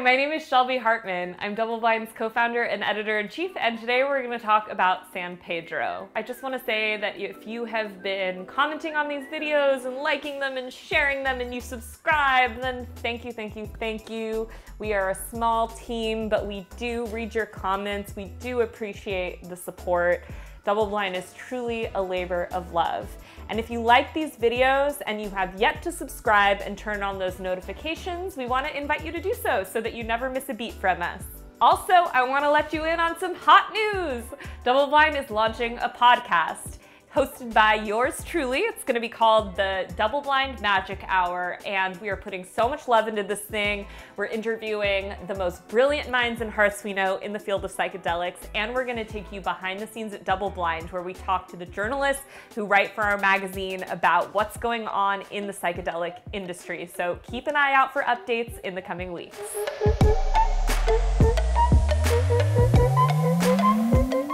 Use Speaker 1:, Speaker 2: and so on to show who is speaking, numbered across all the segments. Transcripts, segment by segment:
Speaker 1: my name is Shelby Hartman. I'm DoubleBlind's co-founder and editor-in-chief, and today we're going to talk about San Pedro. I just want to say that if you have been commenting on these videos and liking them and sharing them and you subscribe, then thank you, thank you, thank you. We are a small team, but we do read your comments. We do appreciate the support. DoubleBlind is truly a labor of love. And if you like these videos and you have yet to subscribe and turn on those notifications, we want to invite you to do so that you never miss a beat from us. Also, I want to let you in on some hot news. DoubleBlind is launching a podcast hosted by yours truly. It's going to be called the DoubleBlind Magic Hour, and we are putting so much love into this thing. We're interviewing the most brilliant minds and hearts we know in the field of psychedelics, and we're going to take you behind the scenes at DoubleBlind, where we talk to the journalists who write for our magazine about what's going on in the psychedelic industry. So keep an eye out for updates in the coming weeks.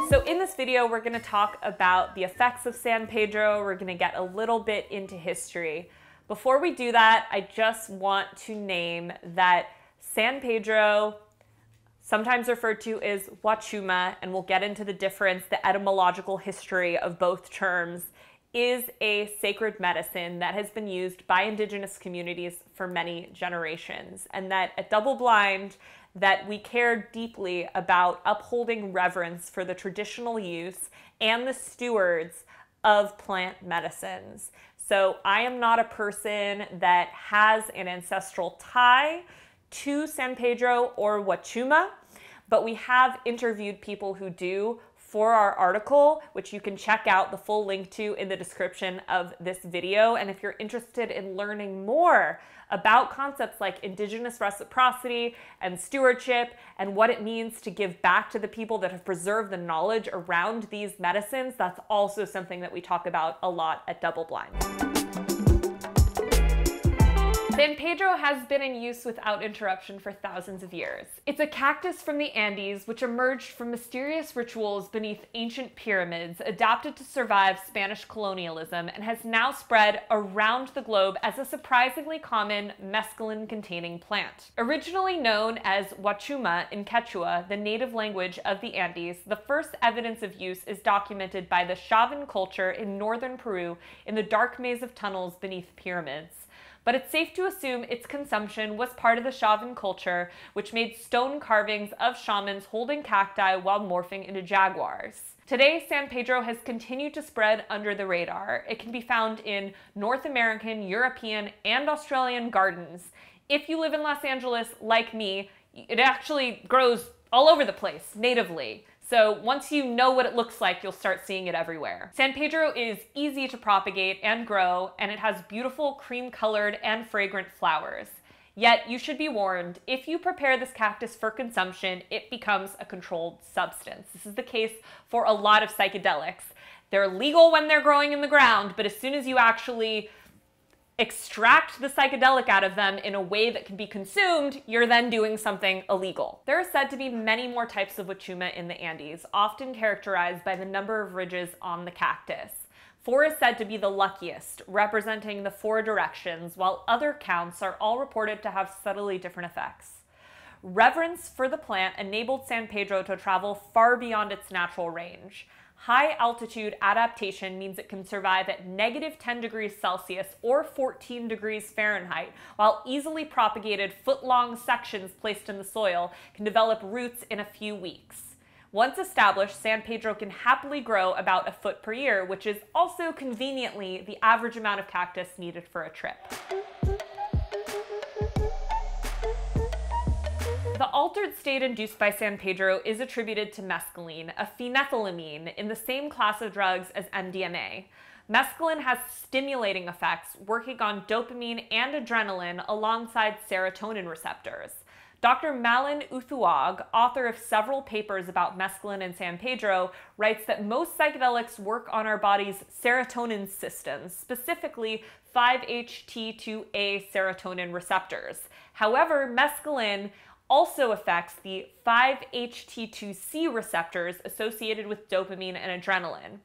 Speaker 1: So in this video, we're going to talk about the effects of San Pedro. We're going to get a little bit into history. Before we do that, I just want to name that San Pedro, sometimes referred to as Wachuma, and we'll get into the difference, the etymological history of both terms, is a sacred medicine that has been used by indigenous communities for many generations, and that at DoubleBlind, that we care deeply about upholding reverence for the traditional use and the stewards of plant medicines. So I am not a person that has an ancestral tie to San Pedro or Wachuma, but we have interviewed people who do for our article, which you can check out the full link to in the description of this video. And if you're interested in learning more about concepts like indigenous reciprocity and stewardship and what it means to give back to the people that have preserved the knowledge around these medicines, that's also something that we talk about a lot at DoubleBlind. San Pedro has been in use without interruption for thousands of years. It's a cactus from the Andes which emerged from mysterious rituals beneath ancient pyramids, adapted to survive Spanish colonialism, and has now spread around the globe as a surprisingly common mescaline-containing plant. Originally known as Wachuma in Quechua, the native language of the Andes, the first evidence of use is documented by the Chavín culture in northern Peru in the dark maze of tunnels beneath pyramids. But it's safe to assume its consumption was part of the Chavín culture, which made stone carvings of shamans holding cacti while morphing into jaguars. Today, San Pedro has continued to spread under the radar. It can be found in North American, European, and Australian gardens. If you live in Los Angeles, like me, it actually grows all over the place, natively. So once you know what it looks like, you'll start seeing it everywhere. San Pedro is easy to propagate and grow, and it has beautiful cream-colored and fragrant flowers. Yet you should be warned, if you prepare this cactus for consumption, it becomes a controlled substance. This is the case for a lot of psychedelics. They're legal when they're growing in the ground, but as soon as you actually extract the psychedelic out of them in a way that can be consumed, you're then doing something illegal. There are said to be many more types of Wachuma in the Andes, often characterized by the number of ridges on the cactus. 4 is said to be the luckiest, representing the 4 directions, while other counts are all reported to have subtly different effects. Reverence for the plant enabled San Pedro to travel far beyond its natural range. High altitude adaptation means it can survive at -10 degrees Celsius or 14 degrees Fahrenheit, while easily propagated foot-long sections placed in the soil can develop roots in a few weeks. Once established, San Pedro can happily grow about a foot per year, which is also conveniently the average amount of cactus needed for a trip. The altered state induced by San Pedro is attributed to mescaline, a phenethylamine in the same class of drugs as MDMA. Mescaline has stimulating effects, working on dopamine and adrenaline alongside serotonin receptors. Dr. Malin Uthuag, author of several papers about mescaline and San Pedro, writes that most psychedelics work on our body's serotonin systems, specifically 5-HT2A serotonin receptors. However, mescaline also affects the 5-HT2C receptors associated with dopamine and adrenaline.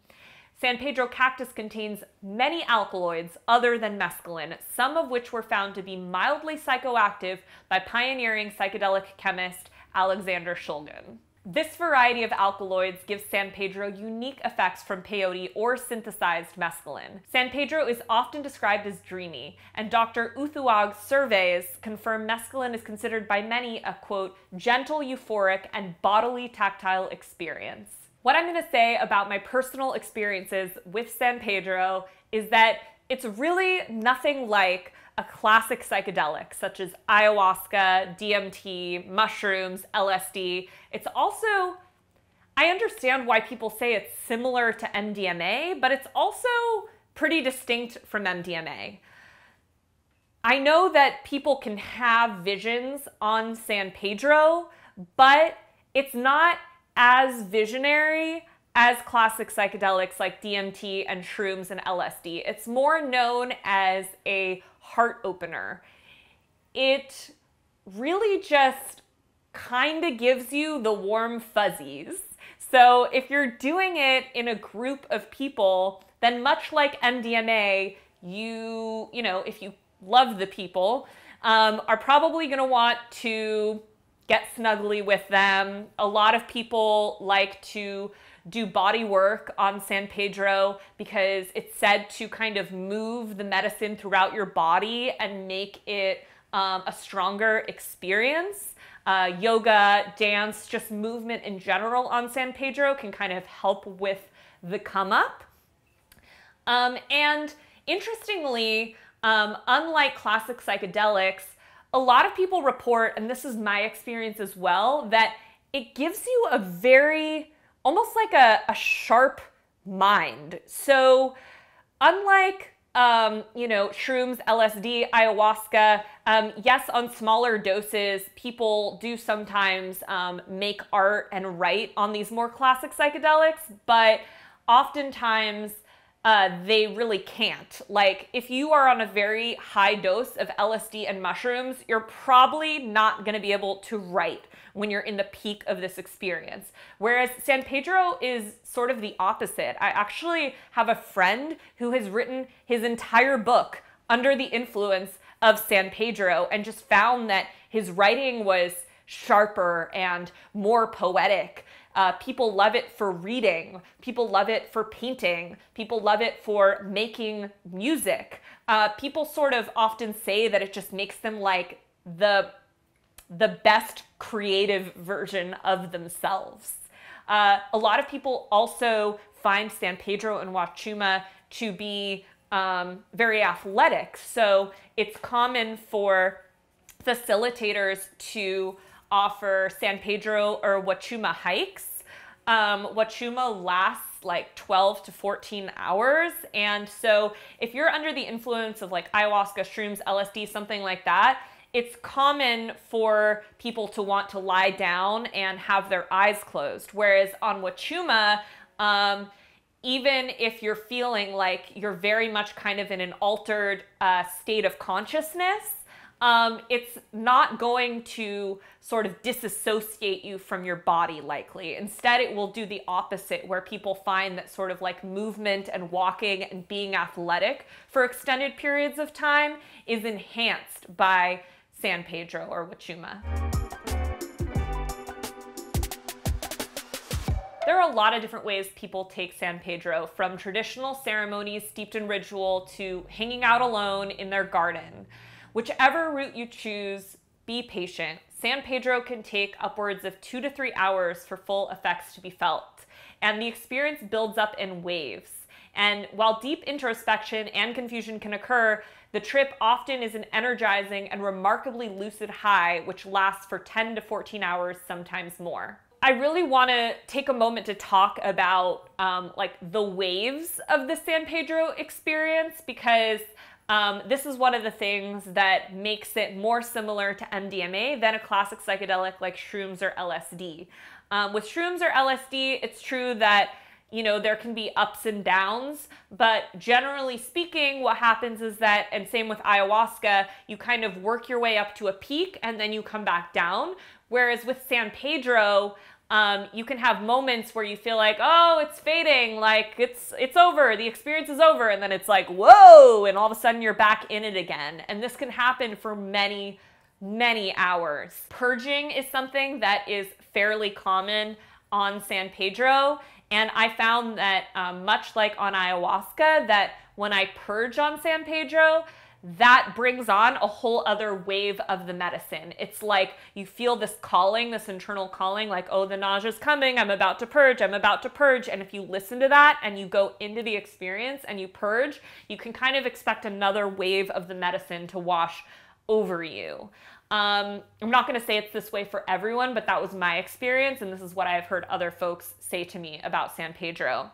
Speaker 1: San Pedro cactus contains many alkaloids other than mescaline, some of which were found to be mildly psychoactive by pioneering psychedelic chemist Alexander Shulgin. This variety of alkaloids gives San Pedro unique effects from peyote or synthesized mescaline. San Pedro is often described as dreamy, and Dr. Uthuag's surveys confirm mescaline is considered by many a, quote, gentle, euphoric, and bodily tactile experience. What I'm going to say about my personal experiences with San Pedro is that it's really nothing like a classic psychedelic such as ayahuasca, DMT, mushrooms, LSD. It's also, I understand why people say it's similar to MDMA, but it's also pretty distinct from MDMA. I know that people can have visions on San Pedro, but it's not as visionary as classic psychedelics like DMT and shrooms and LSD. It's more known as a heart opener. It really just kind of gives you the warm fuzzies. So if you're doing it in a group of people, then much like MDMA, you know, if you love the people, are probably going to want to get snuggly with them. A lot of people like to do body work on San Pedro because it's said to kind of move the medicine throughout your body and make it a stronger experience. Yoga, dance, just movement in general on San Pedro can kind of help with the come up. And interestingly, unlike classic psychedelics, a lot of people report, and this is my experience as well, that it gives you a very, almost like a sharp mind. So unlike, you know, shrooms, LSD, ayahuasca, yes, on smaller doses, people do sometimes make art and write on these more classic psychedelics, but oftentimes they really can't. Like, if you are on a very high dose of LSD and mushrooms, you're probably not going to be able to write when you're in the peak of this experience. Whereas San Pedro is sort of the opposite. I actually have a friend who has written his entire book under the influence of San Pedro and just found that his writing was sharper and more poetic. People love it for reading. People love it for painting. People love it for making music. People sort of often say that it just makes them like the best creative version of themselves. A lot of people also find San Pedro and Wachuma to be very athletic. So it's common for facilitators to offer San Pedro or Wachuma hikes. Wachuma lasts like 12 to 14 hours. And so if you're under the influence of like ayahuasca, shrooms, LSD, something like that, it's common for people to want to lie down and have their eyes closed. Whereas on Wachuma, even if you're feeling like you're very much kind of in an altered state of consciousness, it's not going to sort of disassociate you from your body likely. Instead, it will do the opposite, where people find that sort of like movement and walking and being athletic for extended periods of time is enhanced by San Pedro or Wachuma. There are a lot of different ways people take San Pedro, from traditional ceremonies steeped in ritual to hanging out alone in their garden. Whichever route you choose, be patient. San Pedro can take upwards of 2 to 3 hours for full effects to be felt, and the experience builds up in waves. And while deep introspection and confusion can occur, the trip often is an energizing and remarkably lucid high, which lasts for 10 to 14 hours, sometimes more. I really want to take a moment to talk about like the waves of the San Pedro experience, because this is one of the things that makes it more similar to MDMA than a classic psychedelic like shrooms or LSD. With shrooms or LSD, it's true that, you know, there can be ups and downs, but generally speaking, what happens is that, and same with ayahuasca, you kind of work your way up to a peak and then you come back down. Whereas with San Pedro, You can have moments where you feel like, oh, it's fading, like it's over, the experience is over, and then it's like, whoa, and all of a sudden you're back in it again. And this can happen for many, many hours. Purging is something that is fairly common on San Pedro, and I found that much like on ayahuasca, that when I purge on San Pedro, that brings on a whole other wave of the medicine. It's like you feel this calling, this internal calling, like, oh, the nausea's coming, I'm about to purge, I'm about to purge. And if you listen to that and you go into the experience and you purge, you can kind of expect another wave of the medicine to wash over you. I'm not going to say it's this way for everyone, but that was my experience, and this is what I've heard other folks say to me about San Pedro.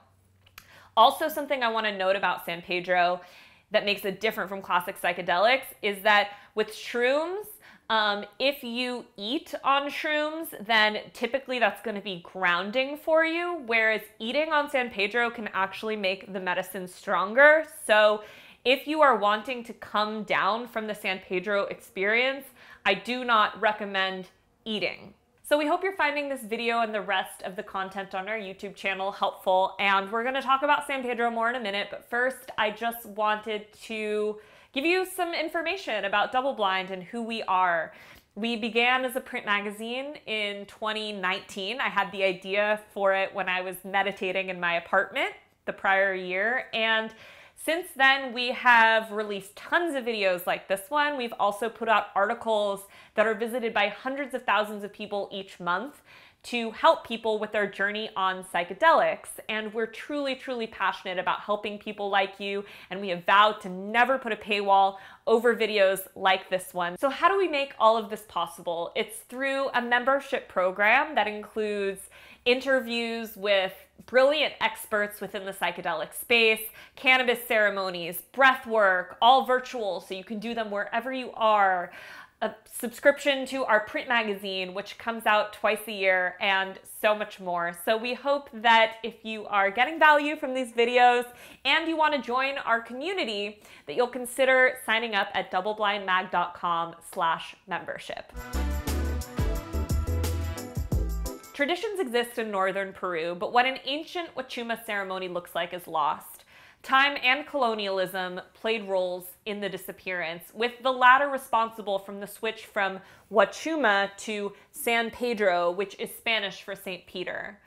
Speaker 1: Also, something I want to note about San Pedro that makes it different from classic psychedelics is that with shrooms, if you eat on shrooms, then typically that's going to be grounding for you, whereas eating on San Pedro can actually make the medicine stronger. So if you are wanting to come down from the San Pedro experience, I do not recommend eating. So we hope you're finding this video and the rest of the content on our YouTube channel helpful, and we're going to talk about San Pedro more in a minute, but first I just wanted to give you some information about DoubleBlind and who we are. We began as a print magazine in 2019. I had the idea for it when I was meditating in my apartment the prior year, and since then, we have released tons of videos like this one. We've also put out articles that are visited by hundreds of thousands of people each month to help people with their journey on psychedelics. And we're truly, truly passionate about helping people like you, and we have vowed to never put a paywall over videos like this one. So how do we make all of this possible? It's through a membership program that includes interviews with brilliant experts within the psychedelic space, cannabis ceremonies, breath work, all virtual, so you can do them wherever you are, a subscription to our print magazine, which comes out twice a year, and so much more. So we hope that if you are getting value from these videos and you want to join our community, that you'll consider signing up at doubleblindmag.com/membership. Traditions exist in northern Peru, but what an ancient Wachuma ceremony looks like is lost. Time and colonialism played roles in the disappearance, with the latter responsible from the switch from Wachuma to San Pedro, which is Spanish for St. Peter.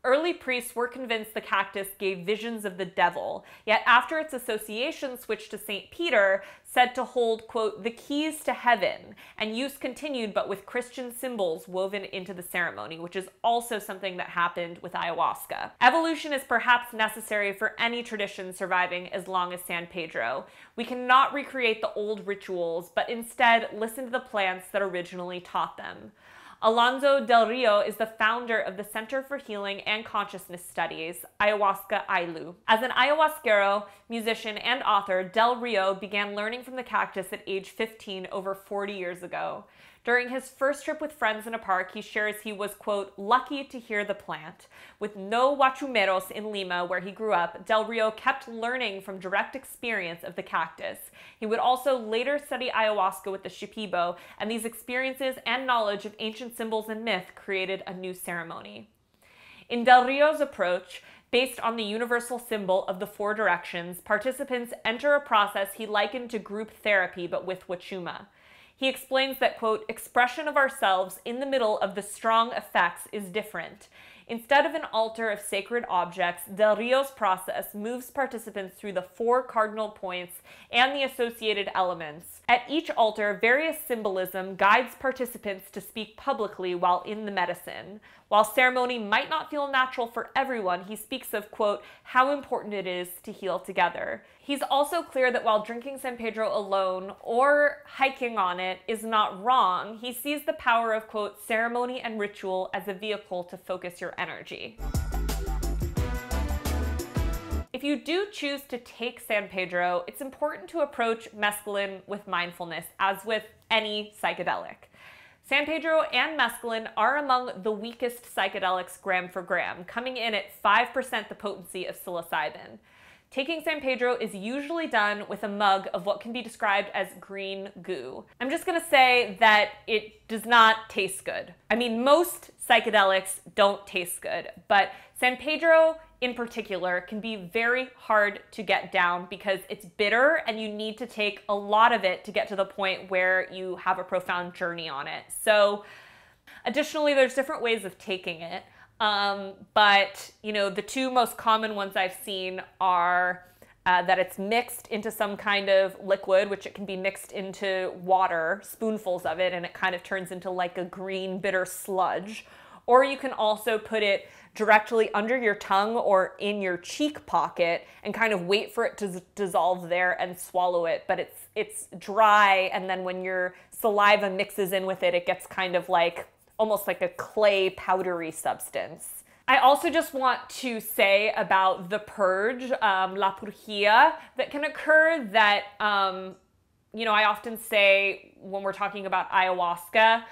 Speaker 1: Early priests were convinced the cactus gave visions of the devil, yet after its association switched to St. Peter, said to hold, quote, the keys to heaven, and use continued but with Christian symbols woven into the ceremony, which is also something that happened with ayahuasca. Evolution is perhaps necessary for any tradition surviving as long as San Pedro. We cannot recreate the old rituals, but instead listen to the plants that originally taught them. Alonso Del Rio is the founder of the Center for Healing and Consciousness Studies, Ayahuasca AILU. As an ayahuasquero, musician, and author, Del Rio began learning from the cactus at age 15 over 40 years ago. During his first trip with friends in a park, he shares he was, quote, lucky to hear the plant. With no huachumeros in Lima, where he grew up, Del Rio kept learning from direct experience of the cactus. He would also later study ayahuasca with the Shipibo, and these experiences and knowledge of ancient symbols and myth created a new ceremony. In Del Rio's approach, based on the universal symbol of the four directions, participants enter a process he likened to group therapy, but with Wachuma. He explains that, quote, expression of ourselves in the middle of the strong effects is different. Instead of an altar of sacred objects, Del Rio's process moves participants through the four cardinal points and the associated elements. At each altar, various symbolism guides participants to speak publicly while in the medicine. While ceremony might not feel natural for everyone, he speaks of, quote, how important it is to heal together. He's also clear that while drinking San Pedro alone or hiking on it is not wrong, he sees the power of, quote, ceremony and ritual as a vehicle to focus your energy. If you do choose to take San Pedro, it's important to approach mescaline with mindfulness, as with any psychedelic. San Pedro and mescaline are among the weakest psychedelics gram for gram, coming in at 5% the potency of psilocybin. Taking San Pedro is usually done with a mug of what can be described as green goo. I'm just gonna say that it does not taste good. I mean, most psychedelics don't taste good, but San Pedro in particular can be very hard to get down because it's bitter and you need to take a lot of it to get to the point where you have a profound journey on it. So additionally, there's different ways of taking it. But, you know, the two most common ones I've seen are that it's mixed into some kind of liquid, which it can be mixed into water, spoonfuls of it, and it kind of turns into like a green, bitter sludge. Or you can also put it directly under your tongue or in your cheek pocket and kind of wait for it to dissolve there and swallow it. But it's dry, and then when your saliva mixes in with it, it gets kind of like almost like a clay powdery substance. I also just want to say about the purge, la purgia, that can occur that, you know, I often say when we're talking about ayahuasca,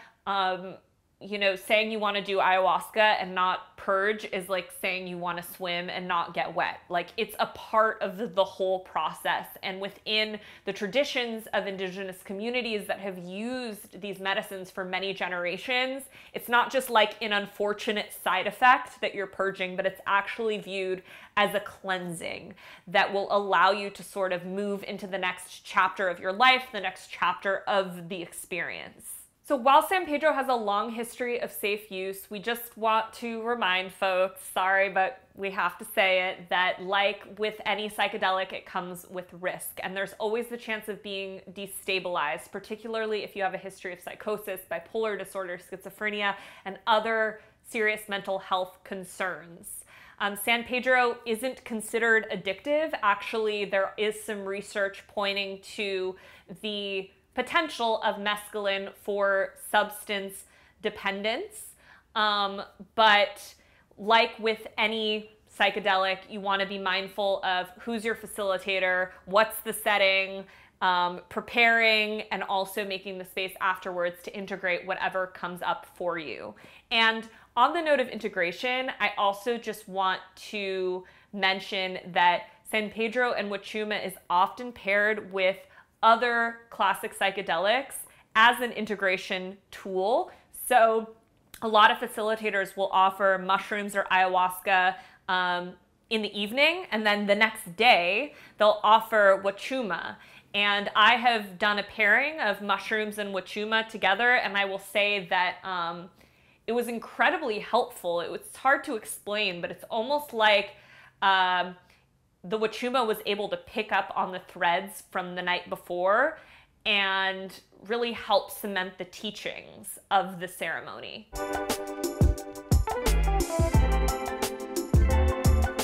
Speaker 1: you know, saying you want to do ayahuasca and not purge is like saying you want to swim and not get wet. Like, it's a part of the whole process. And within the traditions of indigenous communities that have used these medicines for many generations, it's not just like an unfortunate side effect that you're purging, but it's actually viewed as a cleansing that will allow you to sort of move into the next chapter of your life, the next chapter of the experience. So while San Pedro has a long history of safe use, we just want to remind folks, sorry, but we have to say it, that like with any psychedelic, it comes with risk. And there's always the chance of being destabilized, particularly if you have a history of psychosis, bipolar disorder, schizophrenia, and other serious mental health concerns. San Pedro isn't considered addictive. Actually, there is some research pointing to the potential of mescaline for substance dependence. But like with any psychedelic, you want to be mindful of who's your facilitator, what's the setting, preparing, and also making the space afterwards to integrate whatever comes up for you. And on the note of integration, I also just want to mention that San Pedro and Wachuma is often paired with other classic psychedelics as an integration tool. So a lot of facilitators will offer mushrooms or ayahuasca in the evening, and then the next day they'll offer Wachuma. And I have done a pairing of mushrooms and Wachuma together, and I will say that it was incredibly helpful. It's hard to explain, but it's almost like the Wachuma was able to pick up on the threads from the night before and really help cement the teachings of the ceremony.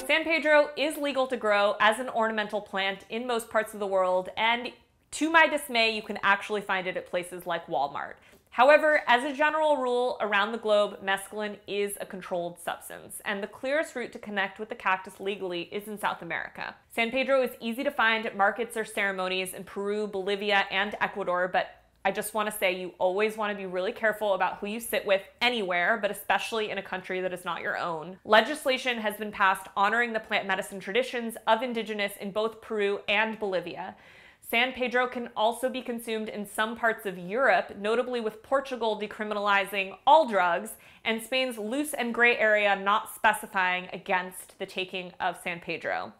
Speaker 1: San Pedro is legal to grow as an ornamental plant in most parts of the world, and to my dismay, you can actually find it at places like Walmart. However, as a general rule, around the globe, mescaline is a controlled substance, and the clearest route to connect with the cactus legally is in South America. San Pedro is easy to find at markets or ceremonies in Peru, Bolivia, and Ecuador, but I just want to say you always want to be really careful about who you sit with anywhere, but especially in a country that is not your own. Legislation has been passed honoring the plant medicine traditions of indigenous in both Peru and Bolivia. San Pedro can also be consumed in some parts of Europe, notably with Portugal decriminalizing all drugs, and Spain's loose and gray area not specifying against the taking of San Pedro.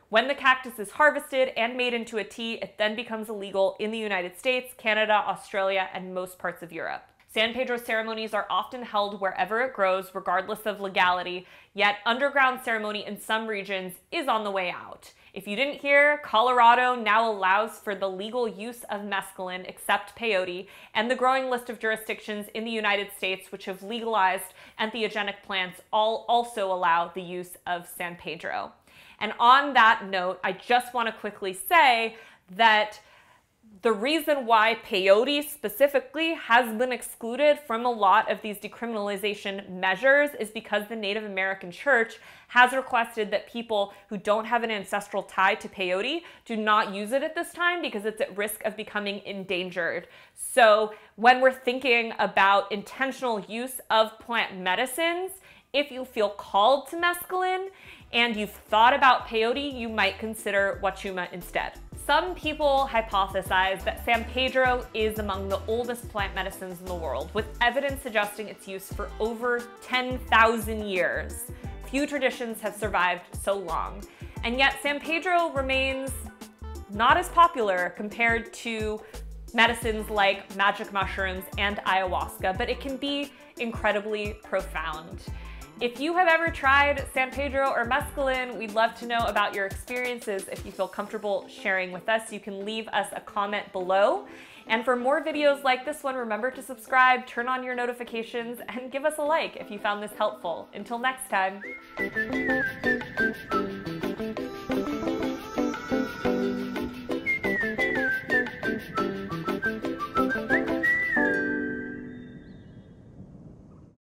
Speaker 1: When the cactus is harvested and made into a tea, it then becomes illegal in the United States, Canada, Australia, and most parts of Europe. San Pedro ceremonies are often held wherever it grows, regardless of legality, yet underground ceremony in some regions is on the way out. If you didn't hear, Colorado now allows for the legal use of mescaline except peyote, and the growing list of jurisdictions in the United States which have legalized entheogenic plants all also allow the use of San Pedro. And on that note, I just want to quickly say that the reason why peyote specifically has been excluded from a lot of these decriminalization measures is because the Native American Church has requested that people who don't have an ancestral tie to peyote do not use it at this time because it's at risk of becoming endangered. So when we're thinking about intentional use of plant medicines, If you feel called to mescaline and you've thought about peyote, you might consider huachuma instead. Some people hypothesize that San Pedro is among the oldest plant medicines in the world, with evidence suggesting its use for over 10,000 years. Few traditions have survived so long, and yet San Pedro remains not as popular compared to medicines like magic mushrooms and ayahuasca, but it can be incredibly profound. If you have ever tried San Pedro or mescaline, we'd love to know about your experiences. If you feel comfortable sharing with us, you can leave us a comment below. And for more videos like this one, remember to subscribe, turn on your notifications, and give us a like if you found this helpful. Until next time.